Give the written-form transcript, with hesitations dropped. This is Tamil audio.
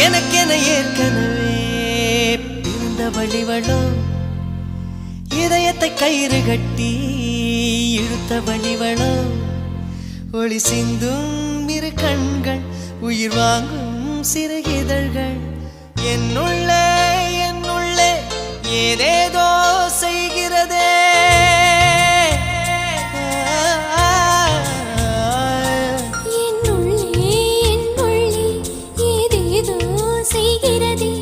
எனக்கென ஏற்கனவே பிறந்த வழிவளோ இதயத்தை கயிறு கட்டி இழுத்த வழிவளோ ஒளி சிந்தும் இரு கண்கள் உயிர் வாங்கும் சிறு இதழ்கள் என்னுள்ளே ஏதேதோ செய்கிறதே என்னுள்ளே ஏதேதோ செய்கிறதே